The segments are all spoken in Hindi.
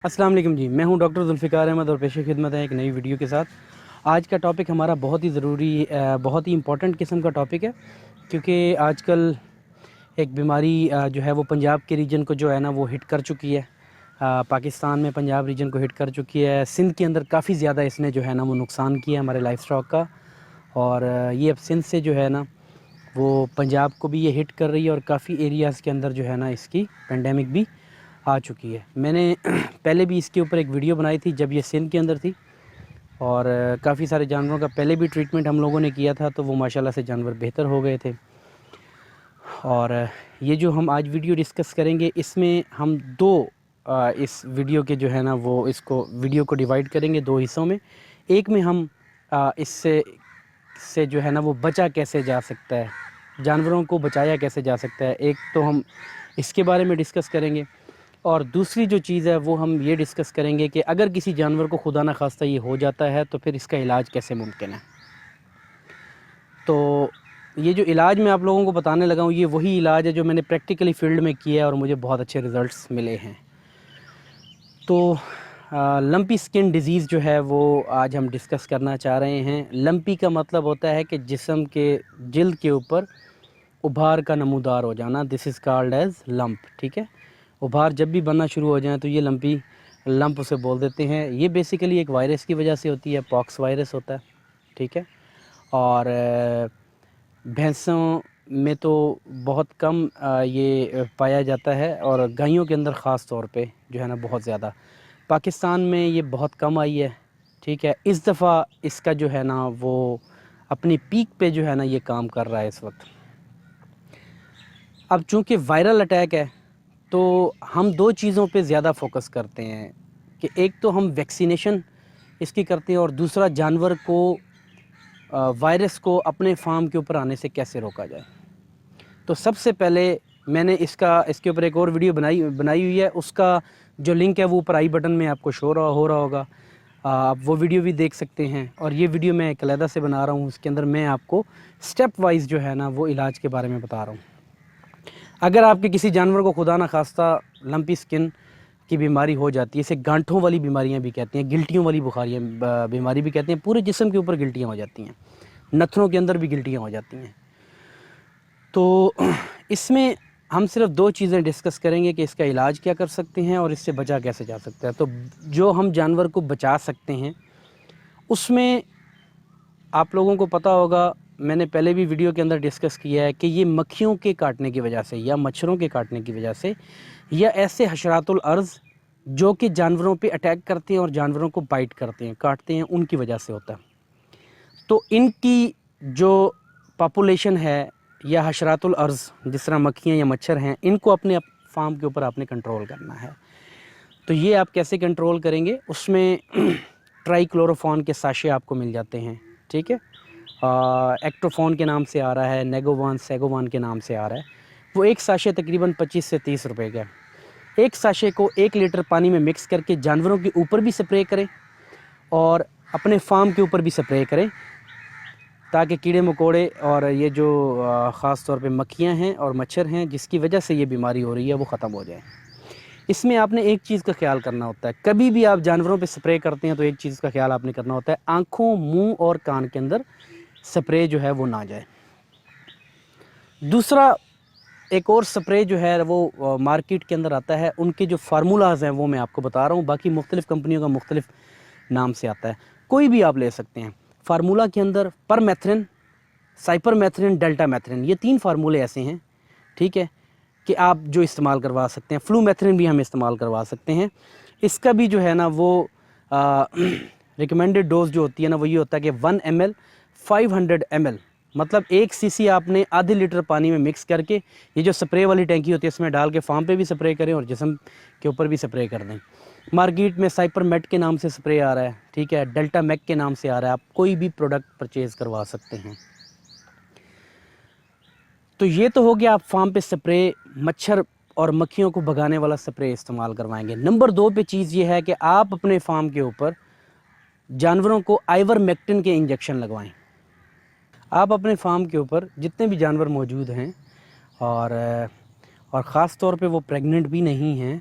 अस्सलाम वालेकुम जी, मैं हूं डॉक्टर जुल्फ़िकार अहमद और पेश खिदमत है एक नई वीडियो के साथ। आज का टॉपिक हमारा बहुत ही ज़रूरी बहुत ही इम्पोर्टेंट किस्म का टॉपिक है, क्योंकि आजकल एक बीमारी जो है वो पंजाब के रीजन को जो है ना वो हिट कर चुकी है। पाकिस्तान में पंजाब रीजन को हिट कर चुकी है। सिंध के अंदर काफ़ी ज़्यादा इसने जो है ना वो नुकसान किया हमारे लाइफ स्टॉक का, और ये अब सिंध से जो है ना वो पंजाब को भी ये हिट कर रही है, और काफ़ी एरियाज़ के अंदर जो है ना इसकी पेंडेमिक भी आ चुकी है। मैंने पहले भी इसके ऊपर एक वीडियो बनाई थी जब ये सिंध के अंदर थी, और काफ़ी सारे जानवरों का पहले भी ट्रीटमेंट हम लोगों ने किया था, तो वो माशाल्लाह से जानवर बेहतर हो गए थे। और ये जो हम आज वीडियो डिस्कस करेंगे, इसमें हम इस वीडियो के जो है ना वो इसको वीडियो को डिवाइड करेंगे दो हिस्सों में। एक में हम इससे जो है ना वो बचा कैसे जा सकता है, जानवरों को बचाया कैसे जा सकता है, एक तो हम इसके बारे में डिस्कस करेंगे। और दूसरी जो चीज़ है वो हम ये डिस्कस करेंगे कि अगर किसी जानवर को खुदा न खास्ता ये हो जाता है तो फिर इसका इलाज कैसे मुमकिन है। तो ये जो इलाज मैं आप लोगों को बताने लगा हूँ, ये वही इलाज है जो मैंने प्रैक्टिकली फील्ड में किया है और मुझे बहुत अच्छे रिज़ल्ट्स मिले हैं। तो लंपी स्किन डिज़ीज़ जो है वो आज हम डिस्कस करना चाह रहे हैं। लंपी का मतलब होता है कि जिस्म के जिल्द के ऊपर उभार का नमूदार हो जाना, this is called as lump. ठीक है, उभार जब भी बनना शुरू हो जाए तो ये लंप उसे बोल देते हैं। ये बेसिकली एक वायरस की वजह से होती है, पॉक्स वायरस होता है। ठीक है, और भैंसों में तो बहुत कम ये पाया जाता है, और गायों के अंदर ख़ास तौर पे जो है ना बहुत ज़्यादा। पाकिस्तान में ये बहुत कम आई है। ठीक है, इस दफ़ा इसका जो है ना वो अपनी पीक पे जो है ना ये काम कर रहा है इस वक्त। अब चूँकि वायरल अटैक है तो हम दो चीज़ों पे ज़्यादा फोकस करते हैं कि एक तो हम वैक्सीनेशन इसकी करते हैं, और दूसरा जानवर को वायरस को अपने फार्म के ऊपर आने से कैसे रोका जाए। तो सबसे पहले मैंने इसके ऊपर एक और वीडियो बनाई हुई है, उसका जो लिंक है वो ऊपर आई बटन में आपको शो हो रहा होगा, आप वो वीडियो भी देख सकते हैं। और ये वीडियो मैं एक अलहदा से बना रहा हूँ, उसके अंदर मैं आपको स्टेप वाइज जो है ना वो इलाज के बारे में बता रहा हूँ। अगर आपके किसी जानवर को खुदा न खास्ता लंपी स्किन की बीमारी हो जाती है, इसे गांठों वाली बीमारियां भी कहते हैं, गिल्टियों वाली बीमारी भी कहते हैं, पूरे जिस्म के ऊपर गिल्टियां हो जाती हैं, नथनों के अंदर भी गिल्टियां हो जाती हैं। तो इसमें हम सिर्फ दो चीज़ें डिस्कस करेंगे कि इसका इलाज क्या कर सकते हैं और इससे बचा कैसे जा सकता है। तो जो हम जानवर को बचा सकते हैं उसमें आप लोगों को पता होगा, मैंने पहले भी वीडियो के अंदर डिस्कस किया है कि ये मक्खियों के काटने की वजह से या मच्छरों के काटने की वजह से या ऐसे हशरातुल अर्ज़ जो कि जानवरों पे अटैक करते हैं और जानवरों को बाइट करते हैं, काटते हैं, उनकी वजह से होता है। तो इनकी जो पॉपुलेशन है या हशरातुल अर्ज़ जिस तरह मक्खियाँ या मच्छर हैं, इनको अपने फार्म के ऊपर आपने कंट्रोल करना है। तो ये आप कैसे कंट्रोल करेंगे, उसमें ट्राइक्लोरोफॉन के साशे आपको मिल जाते हैं। ठीक है, एक्टोफॉन के नाम से आ रहा है, नेगोवान सेगोवान के नाम से आ रहा है। वो एक साशे तकरीबन 25 से 30 रुपए का है। एक साशे को 1 लीटर पानी में मिक्स करके जानवरों के ऊपर भी स्प्रे करें और अपने फार्म के ऊपर भी स्प्रे करें, ताकि कीड़े मकोड़े और ये जो ख़ास तौर पे मक्खियाँ हैं और मच्छर हैं जिसकी वजह से ये बीमारी हो रही है वो ख़त्म हो जाए। इसमें आपने एक चीज़ का ख्याल करना होता है, कभी भी आप जानवरों पे स्प्रे करते हैं तो एक चीज़ का ख्याल आपने करना होता है, आँखों, मुँह और कान के अंदर स्प्रे जो है वो ना जाए। दूसरा एक और स्प्रे जो है वो मार्केट के अंदर आता है, उनके जो फार्मूलाज़ हैं वो मैं आपको बता रहा हूँ, बाकी मुख्तलिफ़ कंपनियों का मुख्तलिफ़ नाम से आता है, कोई भी आप ले सकते हैं। फार्मूला के अंदर परमेथ्रिन, साइपरमेथ्रिन, डेल्टामेथ्रिन, ये 3 फार्मूले ऐसे हैं, ठीक है, कि आप जो इस्तेमाल करवा सकते हैं। फ्लूमेथ्रिन भी हम इस्तेमाल करवा सकते हैं। इसका भी जो है ना वो रिकमेंडेड डोज जो होती है ना वो ये होता है कि 1 ml 500 ml, मतलब 1 cc आपने आधे लीटर पानी में मिक्स करके ये जो स्प्रे वाली टैंकी होती है इसमें डाल के फार्म पे भी स्प्रे करें और जिस्म के ऊपर भी स्प्रे कर दें। मार्केट में साइपरमेट के नाम से स्प्रे आ रहा है, ठीक है, डेल्टा मैक के नाम से आ रहा है, आप कोई भी प्रोडक्ट परचेज़ करवा सकते हैं। तो ये तो हो गया, आप फार्म पे स्प्रे, मच्छर और मक्खियों को भगाने वाला स्प्रे इस्तेमाल करवाएंगे। नंबर 2 पे चीज़ ये है कि आप अपने फार्म के ऊपर जानवरों को आइवरमेक्टिन के इंजेक्शन लगवाएं। आप अपने फार्म के ऊपर जितने भी जानवर मौजूद हैं और ख़ास तौर पे वो प्रेग्नेंट भी नहीं हैं,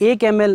1 ml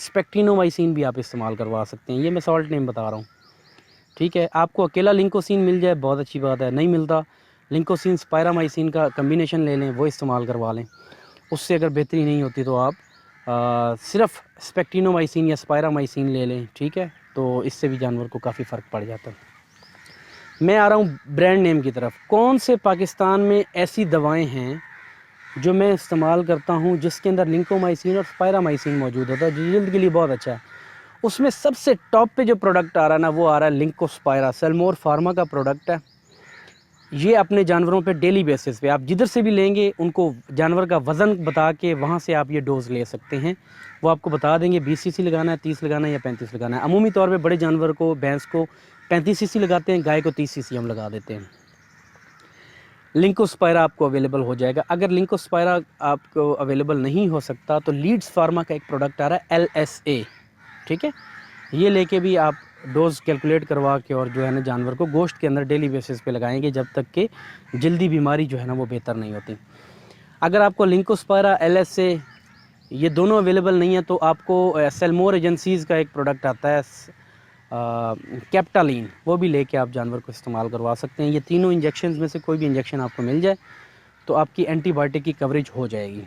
स्पेक्टिनोमाइसिन भी आप इस्तेमाल करवा सकते हैं, ये मैं सॉल्ट नेम बता रहा हूँ, ठीक है। आपको अकेला लिंकोसिन मिल जाए बहुत अच्छी बात है, नहीं मिलता लिंकोसिन स्पायरामाइसिन का कम्बिनेशन ले लें, वो इस्तेमाल करवा लें। उससे अगर बेहतरी नहीं होती तो आप सिर्फ स्पेक्टिनोमाइसिन या स्पायरामाइसिन ले लें, ठीक है। तो इससे भी जानवर को काफ़ी फ़र्क पड़ जाता है। मैं आ रहा हूँ ब्रांड नेम की तरफ। कौन से पाकिस्तान में ऐसी दवाएं हैं जो मैं इस्तेमाल करता हूँ जिसके अंदर लिंकोमाइसिन और स्पायरामाइसिन मौजूद होता है, जो जल्द के लिए बहुत अच्छा है। उसमें सबसे टॉप पे जो प्रोडक्ट आ रहा है ना, वो आ रहा है लिंकोस्पायरा, सेलमोर फार्मा का प्रोडक्ट है। ये अपने जानवरों पे डेली बेसिस पे आप जिधर से भी लेंगे उनको जानवर का वज़न बता के वहाँ से आप ये डोज़ ले सकते हैं। वो आपको बता देंगे 20 सीसी लगाना है, 30 लगाना है या 35 लगाना है। अमूमी तौर पे बड़े जानवर को, भैंस को 35 सीसी लगाते हैं, गाय को 30 सीसी हम लगा देते हैं। लिंकोस्पायरा आपको अवेलेबल हो जाएगा। अगर लिंकोस्पायरा आपको अवेलेबल नहीं हो सकता तो लीड्स फार्मा का एक प्रोडक्ट आ रहा है LSA, ठीक है। ये लेके भी आप डोज़ कैलकुलेट करवा के और जो है ना जानवर को गोश्त के अंदर डेली बेसिस पे लगाएंगे जब तक कि जल्दी बीमारी जो है ना वो बेहतर नहीं होती। अगर आपको लिंकोस्पायरा, LSA ये दोनों अवेलेबल नहीं है तो आपको सेलमोर एजेंसीज़ का एक प्रोडक्ट आता है कैप्टालीन, वो भी लेके आप जानवर को इस्तेमाल करवा सकते हैं। ये तीनों इंजेक्शन में से कोई भी इंजेक्शन आपको मिल जाए तो आपकी एंटीबायोटिक की कवरेज हो जाएगी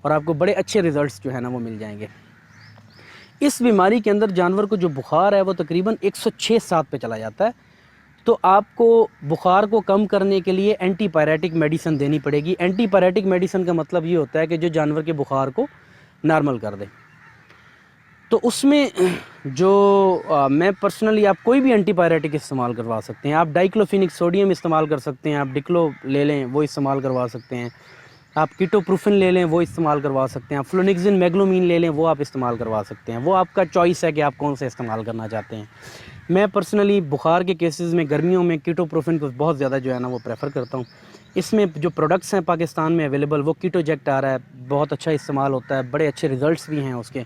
और आपको बड़े अच्छे रिज़ल्ट्स जो है ना वो मिल जाएंगे। इस बीमारी के अंदर जानवर को जो बुखार है वो तकरीबन 106-107 पे चला जाता है। तो आपको बुखार को कम करने के लिए एंटीपायरेटिक मेडिसिन देनी पड़ेगी। एंटीपायरेटिक मेडिसिन का मतलब ये होता है कि जो जानवर के बुखार को नॉर्मल कर दे। तो उसमें जो मैं पर्सनली, आप कोई भी एंटीपायरेटिक इस्तेमाल करवा सकते हैं। आप डाइक्लोफिनिक सोडियम इस्तेमाल कर सकते हैं, आप डिक्लो ले लें वो इस्तेमाल करवा सकते हैं, आप कीटोप्रूफिन ले लें वो इस्तेमाल करवा सकते हैं, फ्लोनिक्सिन मैग्लोमीन ले लें वो आप इस्तेमाल करवा सकते हैं। वो आपका चॉइस है कि आप कौन सा इस्तेमाल करना चाहते हैं। मैं पर्सनली बुखार के केसेस में गर्मियों में कीटोप्रूफिन को बहुत ज़्यादा जो है ना वो प्रेफर करता हूँ। इसमें जो प्रोडक्ट्स हैं पाकिस्तान में अवेलेबल, वो कीटोजेक्ट आ रहा है, बहुत अच्छा इस्तेमाल होता है, बड़े अच्छे रिज़ल्ट्स भी हैं उसके।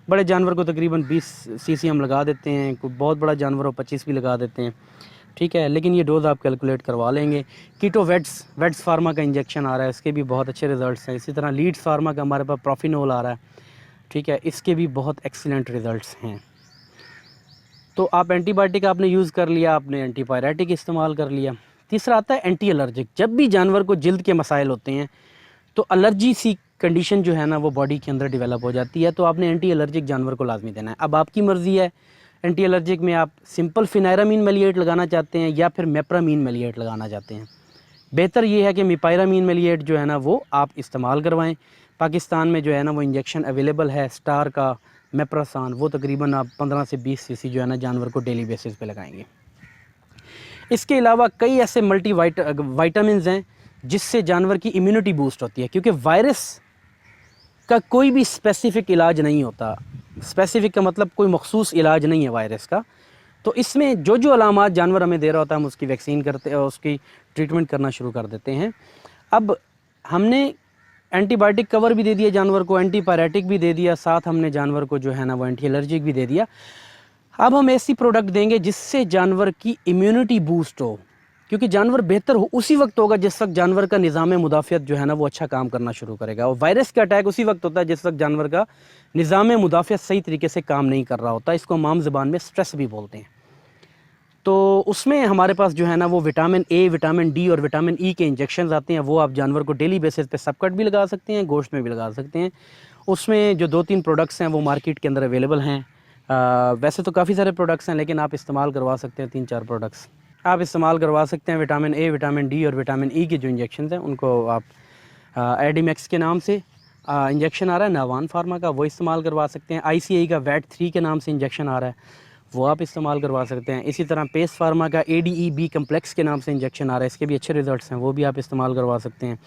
बड़े जानवर को तकरीबन 20 सीसी हम लगा देते हैं, कोई बहुत बड़ा जानवर हो 25 भी लगा देते हैं, ठीक है। लेकिन ये डोज़ आप कैलकुलेट करवा लेंगे। कीटो वेट्स फार्मा का इंजेक्शन आ रहा है, इसके भी बहुत अच्छे रिज़ल्ट्स हैं। इसी तरह लीड्स फार्मा का हमारे पास प्रोफिनोल आ रहा है, ठीक है, इसके भी बहुत एक्सीलेंट रिज़ल्ट्स हैं। तो आप एंटीबायोटिक आपने यूज़ कर लिया, आपने एंटीपायरेटिक इस्तेमाल कर लिया। तीसरा आता है एंटी एलर्जिक। जब भी जानवर को जल्द के मसाइल होते हैं तो एलर्जी सी कंडीशन जो है ना वो बॉडी के अंदर डेवलप हो जाती है, तो आपने एंटी एलर्जिक जानवर को लाजमी देना है। अब आपकी मर्ज़ी है, एंटी एलर्जिक में आप सिंपल फिनायरामीन मेलिएट लगाना चाहते हैं या फिर मेप्रामीन मेलिएट लगाना चाहते हैं। बेहतर ये है कि मिपायरामीन मेलिएट जो है ना वो आप इस्तेमाल करवाएं। पाकिस्तान में जो है ना वो इंजेक्शन अवेलेबल है स्टार का, मेप्रासान, वो तकरीबन आप 15 से 20 सीसी जो है ना जानवर को डेली बेसिस पे लगाएंगे। इसके अलावा कई ऐसे विटामिन्स हैं जिससे जानवर की इम्यूनिटी बूस्ट होती है, क्योंकि वायरस का कोई भी स्पेसिफ़िक इलाज नहीं होता। स्पेसिफ़िक का मतलब कोई मखसूस इलाज नहीं है वायरस का। तो इसमें जो जो अलामात जानवर हमें दे रहा होता है हम उसकी वैक्सीन करते हैं, उसकी ट्रीटमेंट करना शुरू कर देते हैं। अब हमने एंटीबायोटिक कवर भी दे दिया जानवर को, एंटीपायरेटिक भी दे दिया, साथ हमने जानवर को जो है ना वो एंटी एलर्जिक भी दे दिया। अब हम ऐसी प्रोडक्ट देंगे जिससे जानवर की इम्यूनिटी बूस्ट हो, क्योंकि जानवर बेहतर हो उसी वक्त होगा जिस वक्त जानवर का निज़ाम मुदाफ़ियत जो है ना वो अच्छा काम करना शुरू करेगा। और वायरस का अटैक उसी वक्त होता है जिस वक्त जानवर का निज़ाम मुदाफ़ियत सही तरीके से काम नहीं कर रहा होता। इसको हम आम ज़बान में स्ट्रेस भी बोलते हैं। तो उसमें हमारे पास जो है ना वो विटामिन ए, विटामिन डी और विटामिन ई के इंजेक्शन आते हैं। वो आप जानवर को डेली बेसिस पे सबकट भी लगा सकते हैं, गोश्त में भी लगा सकते हैं। उसमें जो 2-3 प्रोडक्ट्स हैं वो मार्केट के अंदर अवेलेबल हैं। वैसे तो काफ़ी सारे प्रोडक्ट्स हैं लेकिन आप इस्तेमाल करवा सकते हैं 3-4 प्रोडक्ट्स आप इस्तेमाल करवा सकते हैं। विटामिन ए, विटामिन डी और विटामिन ई के जो इंजेक्शन हैं उनको आप एडिमैक्स के नाम से इंजेक्शन आ रहा है नावान फार्मा का, वो इस्तेमाल करवा सकते हैं। ICI का वैट 3 के नाम से इंजेक्शन आ रहा है, वो आप इस्तेमाल करवा सकते हैं। इसी तरह पेस फार्मा का ADE-B कम्प्लेक्स के नाम से इंजेक्शन आ रहा है, इसके भी अच्छे रिजल्ट्स हैं, वो भी आप इस्तेमाल करवा सकते हैं।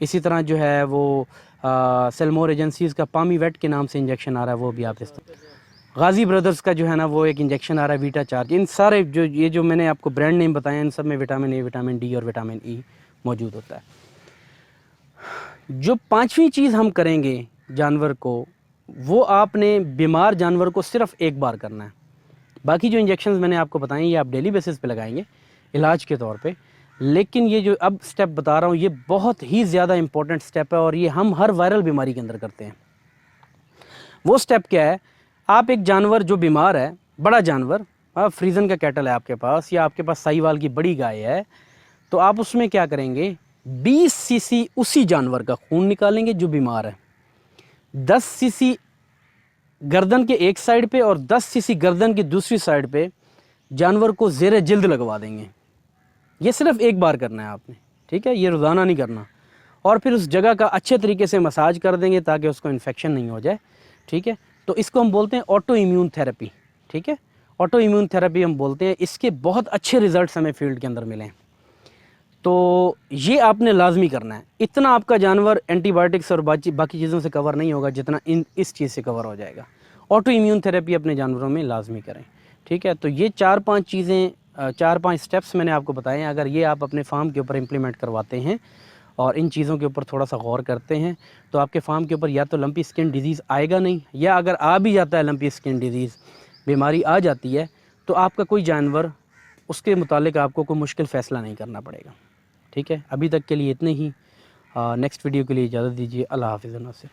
इसी तरह जो है वो सेलमोर एजेंसीज़ का पामी वेट के नाम से इंजेक्शन आ रहा है, वो भी आप इस्तेमाल। गाजी ब्रदर्स का जो है ना वो एक इंजेक्शन आ रहा है वीटा चार्ज। इन सारे जो मैंने आपको ब्रांड नेम बताए इन सब में विटामिन ए, विटामिन डी और विटामिन ई मौजूद होता है। जो 5वीं चीज़ हम करेंगे जानवर को, वो आपने बीमार जानवर को सिर्फ एक बार करना है। बाकी जो इंजेक्शंस मैंने आपको बताए ये आप डेली बेसिस पे लगाएंगे इलाज के तौर पे। लेकिन ये जो अब स्टेप बता रहा हूँ ये बहुत ही ज़्यादा इंपॉर्टेंट स्टेप है और ये हम हर वायरल बीमारी के अंदर करते हैं। वो स्टेप क्या है? आप एक जानवर जो बीमार है, बड़ा जानवर, फ्रीजन का कैटल है आपके पास, या आपके पास साहीवाल की बड़ी गाय है, तो आप उसमें क्या करेंगे, 20 सीसी उसी जानवर का खून निकालेंगे जो बीमार है, 10 सीसी गर्दन के एक साइड पे और 10 सीसी गर्दन की दूसरी साइड पे जानवर को ज़ेरे जिल्द लगवा देंगे। ये सिर्फ एक बार करना है आपने, ठीक है, ये रोज़ाना नहीं करना। और फिर उस जगह का अच्छे तरीके से मसाज कर देंगे ताकि उसको इन्फेक्शन नहीं हो जाए, ठीक है। तो इसको हम बोलते हैं ऑटो इम्यून थेरेपी, ठीक है, ऑटो इम्यून थेरेपी हम बोलते हैं। इसके बहुत अच्छे रिजल्ट्स हमें फील्ड के अंदर मिले हैं। तो ये आपने लाजमी करना है। इतना आपका जानवर एंटीबायोटिक्स और बाकी चीज़ों से कवर नहीं होगा जितना इस चीज़ से कवर हो जाएगा। ऑटो इम्यून थेरेपी अपने जानवरों में लाजमी करें, ठीक है। तो ये 4-5 चीज़ें, 4-5 स्टेप्स मैंने आपको बताए हैं। अगर ये आप अपने फार्म के ऊपर इम्प्लीमेंट करवाते हैं और इन चीज़ों के ऊपर थोड़ा सा गौर करते हैं, तो आपके फार्म के ऊपर या तो लंपी स्किन डिजीज़ आएगा नहीं, या अगर आ भी जाता है लंपी स्किन डिजीज़, बीमारी आ जाती है, तो आपका कोई जानवर, उसके मुतालिक आपको कोई मुश्किल फ़ैसला नहीं करना पड़ेगा, ठीक है। अभी तक के लिए इतने ही। नेक्स्ट वीडियो के लिए इजाज़त दीजिए। अल्लाह हाफ़िज़।